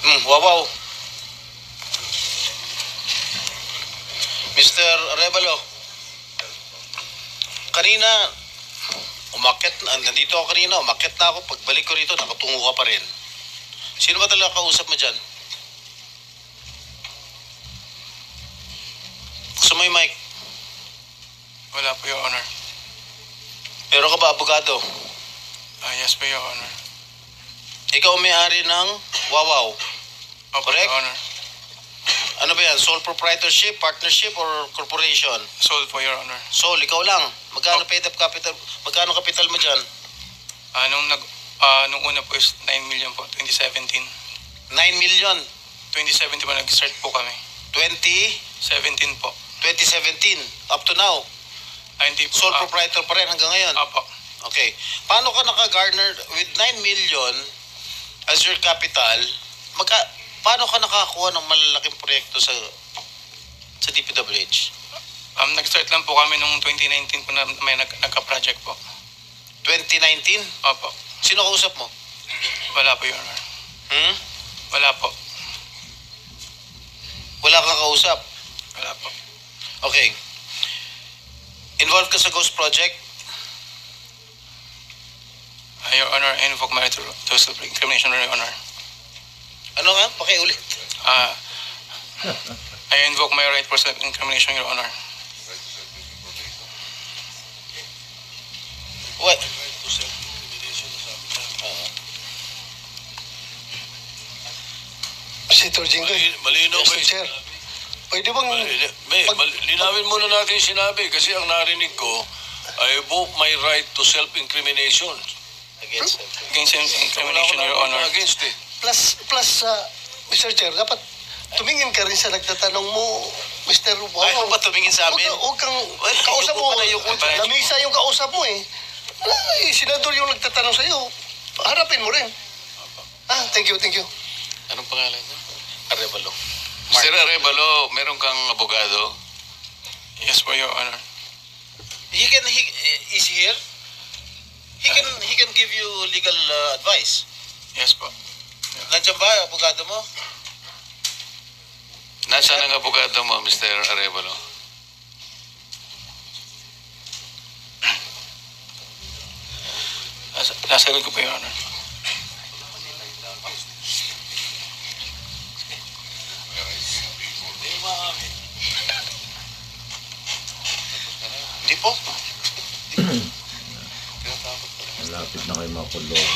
Wawaw. Mr. Arevalo, kanina, nandito ako kanina, umakyat na ako. Pagbalik ko rito, nakatungo ka pa rin. Sino ba talaga kausap mo dyan? Gusto mo yung mic? Wala po, Your Honor. Pero ka ba abogado? Yes po, Your Honor. Ikaw may-ari ng Wawaw. Opo, Correct? Your Honor. Ano ba yan? Sole proprietorship, partnership, or corporation? Sold po, Your Honor. Sole, ikaw lang. Magkano paid up capital? Magkano capital mo dyan? Nung una po is 9 million po, 2017. 9 million. 2017 po, nag-start po kami. 17 po. 2017. Up to now. Hindi po. Sole proprietor pa rin hanggang ngayon. Opo. Okay. Paano ka naka-garner with 9 million as your capital? Paano ka nakakuha ng malalaking proyekto sa DPWH? Nag-start lang po kami nung 2019 po na may nagka-project po. 2019? Opo. Sino kausap mo? Wala po, Your Honor. Wala po. Wala kang kausap? Wala po. Okay. Involved ka sa Ghost Project? Your Honor, I invoke my right to self-incrimination, Your Honor. Ano nga? Pakiulit. I invoke my right for self-incrimination, Your Honor. What? Senator Jinggoy. Malinaw ba Mr. Chair. Pwede bang... linawin muna natin yung sinabi kasi ang narinig ko, I invoke my right to self-incrimination. Against Against self-incrimination, Your Honor. Against it. Plus, Mr. Chair, dapat tumingin ka rin sa nagtatanong mo, Mr. Wow. Ayaw ba tumingin sa amin? Huwag kang kausap mo. Lamisa yung kausap mo eh. Senador yung nagtatanong sa'yo. Harapin mo rin. Thank you. Anong pangalan niya? Arevalo. Mr. Arevalo, meron kang abogado? Yes po, Your Honor. Is he here? He can give you legal advice. Yes po. Nandiyan ba, abogado mo? Nasaan ang abogado mo, Mr. Arevalo? Nasagot ko po, Your Honor. Hindi po. Malapit na kayo makulong.